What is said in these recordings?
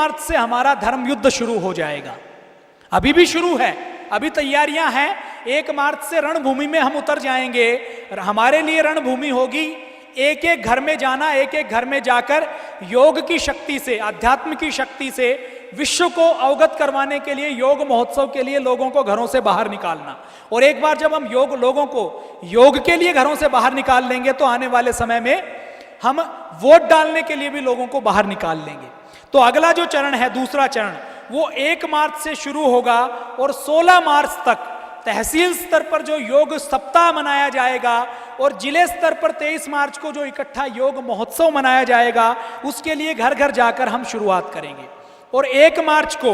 मार्च से हमारा धर्म युद्ध शुरू हो जाएगा। अभी भी शुरू है, अभी तैयारियां हैं। 1 मार्च से रणभूमि में हम उतर जाएंगे। हमारे लिए रणभूमि होगी एक एक घर में जाना, एक एक घर में जाकर योग की शक्ति से, अध्यात्म की शक्ति से विश्व को अवगत करवाने के लिए, योग महोत्सव के लिए लोगों को घरों से बाहर निकालना। और एक बार जब हम लोगों को योग के लिए घरों से बाहर निकाल लेंगे तो आने वाले समय में हम वोट डालने के लिए भी लोगों को बाहर निकाल लेंगे। तो अगला जो चरण है, दूसरा चरण, वो 1 मार्च से शुरू होगा और 16 मार्च तक तहसील स्तर पर जो योग सप्ताह मनाया जाएगा और जिले स्तर पर 23 मार्च को जो इकट्ठा योग महोत्सव मनाया जाएगा, उसके लिए घर घर जाकर हम शुरुआत करेंगे। और 1 मार्च को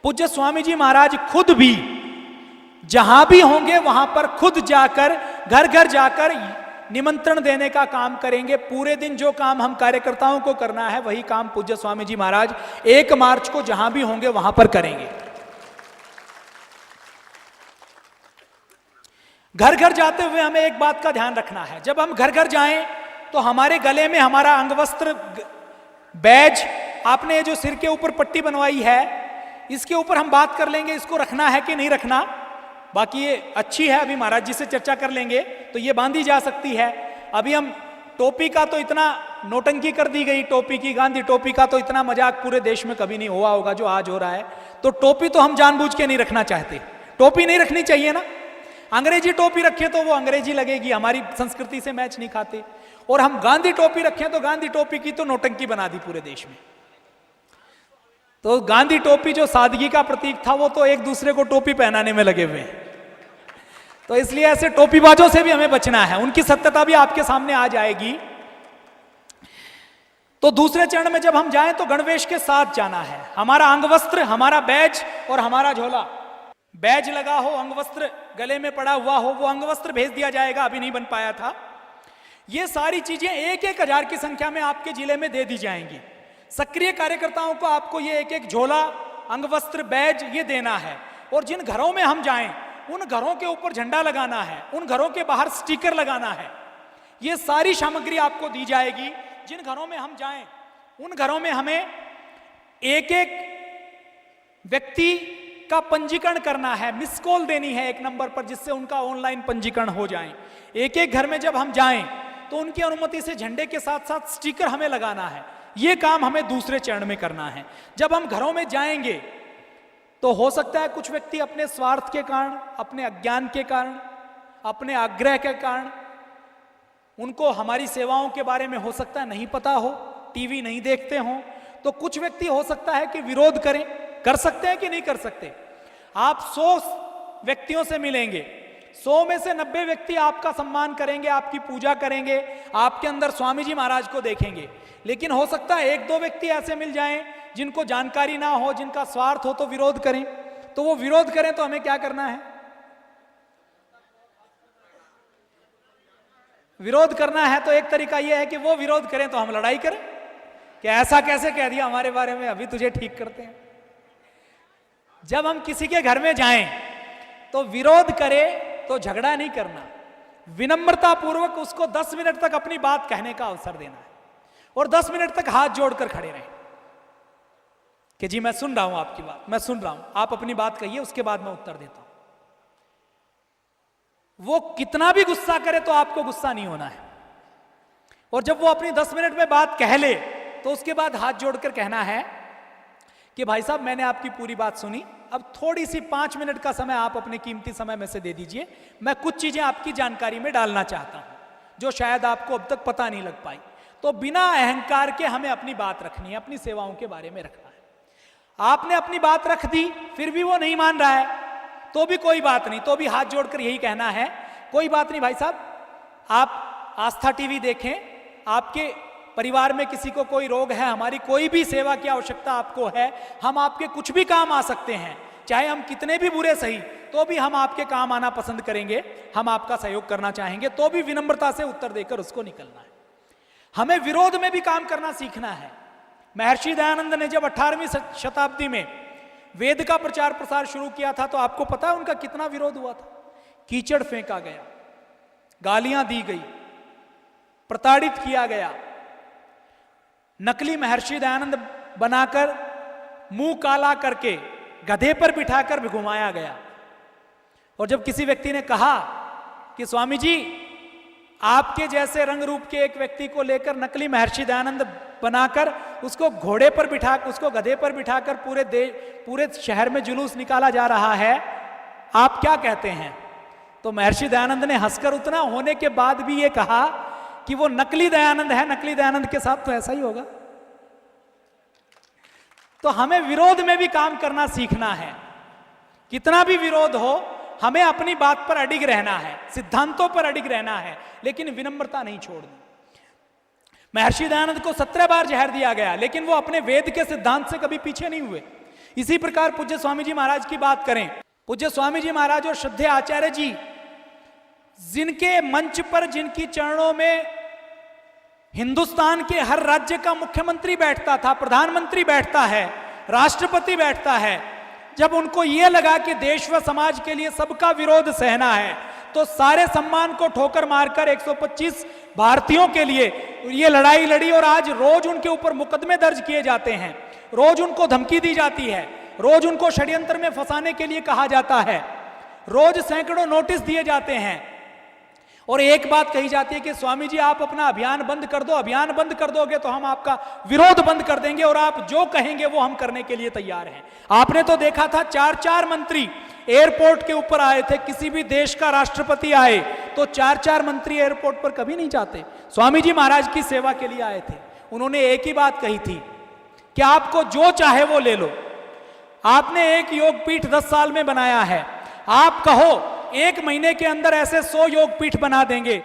पूज्य स्वामी जी महाराज खुद भी जहां भी होंगे वहां पर खुद जाकर घर घर जाकर निमंत्रण देने का काम करेंगे। पूरे दिन जो काम हम कार्यकर्ताओं को करना है वही काम पूज्य स्वामी जी महाराज 1 मार्च को जहां भी होंगे वहां पर करेंगे। घर घर जाते हुए हमें एक बात का ध्यान रखना है, जब हम घर घर जाएं तो हमारे गले में हमारा अंगवस्त्र बैज, आपने जो सिर के ऊपर पट्टी बनवाई है इसके ऊपर हम बात कर लेंगे इसको रखना है कि नहीं रखना। बाकी ये अच्छी है, अभी महाराज जी से चर्चा कर लेंगे, तो ये बांधी जा सकती है। अभी हम टोपी का तो इतना नोटंकी कर दी गई, टोपी की, गांधी टोपी का तो इतना मजाक पूरे देश में कभी नहीं हुआ होगा जो आज हो रहा है। तो टोपी तो हम जानबूझ के नहीं रखना चाहते, टोपी नहीं रखनी चाहिए ना। अंग्रेजी टोपी रखे तो वो अंग्रेजी लगेगी, हमारी संस्कृति से मैच नहीं खाते। और हम गांधी टोपी रखें तो गांधी टोपी की तो नोटंकी बना दी पूरे देश में। तो गांधी टोपी जो सादगी का प्रतीक था वो तो एक दूसरे को टोपी पहनाने में लगे हुए हैं। तो इसलिए ऐसे टोपीबाजों से भी हमें बचना है, उनकी सत्यता भी आपके सामने आ जाएगी। तो दूसरे चरण में जब हम जाएं तो गणवेश के साथ जाना है। हमारा अंगवस्त्र, हमारा बैज और हमारा झोला, बैज लगा हो, अंगवस्त्र गले में पड़ा हुआ हो, वो अंगवस्त्र भेज दिया जाएगा, अभी नहीं बन पाया था। ये सारी चीजें 1-1 हजार की संख्या में आपके जिले में दे दी जाएंगी। सक्रिय कार्यकर्ताओं को आपको ये 1-1 झोला, अंगवस्त्र, बैज ये देना है। और जिन घरों में हम जाएं उन घरों के ऊपर झंडा लगाना है, उन घरों के बाहर स्टिकर लगाना है। ये सारी सामग्री आपको दी जाएगी। जिन घरों में हम जाएं उन घरों में हमें 1-1 व्यक्ति का पंजीकरण करना है, मिस कॉल देनी है 1 नंबर पर, जिससे उनका ऑनलाइन पंजीकरण हो जाए। 1-1 घर में जब हम जाएं तो उनकी अनुमति से झंडे के साथ साथ स्टिकर हमें लगाना है। ये काम हमें दूसरे चरण में करना है। जब हम घरों में जाएंगे तो हो सकता है कुछ व्यक्ति अपने स्वार्थ के कारण, अपने अज्ञान के कारण, अपने आग्रह के कारण, उनको हमारी सेवाओं के बारे में हो सकता है नहीं पता हो, टीवी नहीं देखते हो, तो कुछ व्यक्ति हो सकता है कि विरोध करें। कर सकते हैं कि नहीं कर सकते? आप 100 व्यक्तियों से मिलेंगे, 100 में से 90 व्यक्ति आपका सम्मान करेंगे, आपकी पूजा करेंगे, आपके अंदर स्वामी जी महाराज को देखेंगे। लेकिन हो सकता है 1-2 व्यक्ति ऐसे मिल जाएं जिनको जानकारी ना हो, जिनका स्वार्थ हो, तो विरोध करें। तो वो विरोध करें तो हमें क्या करना है? विरोध करना है तो एक तरीका यह है कि वो विरोध करें तो हम लड़ाई करें कि ऐसा कैसे कह दिया हमारे बारे में, अभी तुझे ठीक करते हैं। जब हम किसी के घर में जाएं तो विरोध करें तो झगड़ा नहीं करना, विनम्रता पूर्वक उसको 10 मिनट तक अपनी बात कहने का अवसर देना है और 10 मिनट तक हाथ जोड़कर खड़े रहें कि जी मैं सुन रहा हूं आपकी बात, मैं सुन रहा हूं, आप अपनी बात कहिए, उसके बाद मैं उत्तर देता हूं। वो कितना भी गुस्सा करे तो आपको गुस्सा नहीं होना है। और जब वो अपनी 10 मिनट में बात कह ले तो उसके बाद हाथ जोड़कर कहना है कि भाई साहब मैंने आपकी पूरी बात सुनी, अब थोड़ी सी 5 मिनट का समय आप अपने कीमती समय में से दे दीजिए, मैं कुछ चीजें आपकी जानकारी में डालना चाहता हूं जो शायद आपको अब तक पता नहीं लग पाई। तो बिना अहंकार के हमें अपनी बात रखनी है, अपनी सेवाओं के बारे में रखना है। आपने अपनी बात रख दी, फिर भी वो नहीं मान रहा है तो भी कोई बात नहीं, तो भी हाथ जोड़कर यही कहना है, कोई बात नहीं भाई साहब, आप आस्था टीवी देखें, आपके परिवार में किसी को कोई रोग है, हमारी कोई भी सेवा की आवश्यकता आपको है, हम आपके कुछ भी काम आ सकते हैं, चाहे हम कितने भी बुरे सही, तो भी हम आपके काम आना पसंद करेंगे, हम आपका सहयोग करना चाहेंगे, तो भी विनम्रता से उत्तर देकर उसको निकलना है। हमें विरोध में भी काम करना सीखना है। महर्षि दयानंद ने जब 18वीं शताब्दी में वेद का प्रचार प्रसार शुरू किया था तो आपको पता है उनका कितना विरोध हुआ था। कीचड़ फेंका गया, गालियां दी गई, प्रताड़ित किया गया। नकली महर्षि दयानंद बनाकर मुंह काला करके गधे पर बिठाकर भी घुमाया गया। और जब किसी व्यक्ति ने कहा कि स्वामी जी आपके जैसे रंग रूप के एक व्यक्ति को लेकर नकली महर्षि दयानंद बनाकर उसको घोड़े पर बिठा, उसको गधे पर बिठाकर पूरे शहर में जुलूस निकाला जा रहा है, आप क्या कहते हैं? तो महर्षि दयानंद ने हंसकर उतना होने के बाद भी ये कहा कि वो नकली दयानंद है, नकली दयानंद के साथ तो ऐसा ही होगा। तो हमें विरोध में भी काम करना सीखना है। कितना भी विरोध हो हमें अपनी बात पर अडिग रहना है, सिद्धांतों पर अडिग रहना है, लेकिन विनम्रता नहीं छोड़नी। महर्षि दयानंद को 17 बार जहर दिया गया, लेकिन वो अपने वेद के सिद्धांत से कभी पीछे नहीं हुए। इसी प्रकार पूज्य स्वामी जी महाराज की बात करें, पूज्य स्वामी जी महाराज और श्रद्धेय आचार्य जी, जिनके मंच पर, जिनकी चरणों में हिंदुस्तान के हर राज्य का मुख्यमंत्री बैठता था, प्रधानमंत्री बैठता है, राष्ट्रपति बैठता है, जब उनको यह लगा कि देश व समाज के लिए सबका विरोध सहना है, तो सारे सम्मान को ठोकर मारकर 125 भारतीयों के लिए ये लड़ाई लड़ी। और आज रोज उनके ऊपर मुकदमे दर्ज किए जाते हैं, रोज उनको धमकी दी जाती है, रोज उनको षड्यंत्र में फंसाने के लिए कहा जाता है, रोज सैकड़ों नोटिस दिए जाते हैं। और एक बात कही जाती है कि स्वामी जी आप अपना अभियान बंद कर दो, अभियान बंद कर दोगे तो हम आपका विरोध बंद कर देंगे और आप जो कहेंगे वो हम करने के लिए तैयार हैं। आपने तो देखा था 4-4 मंत्री एयरपोर्ट के ऊपर आए थे, किसी भी देश का राष्ट्रपति आए तो 4-4 मंत्री एयरपोर्ट पर कभी नहीं जाते। स्वामी जी महाराज की सेवा के लिए आए थे। उन्होंने एक ही बात कही थी कि आपको जो चाहे वो ले लो। आपने एक योगपीठ 10 साल में बनाया है, आप कहो 1 महीने के अंदर ऐसे 100 योगपीठ बना देंगे।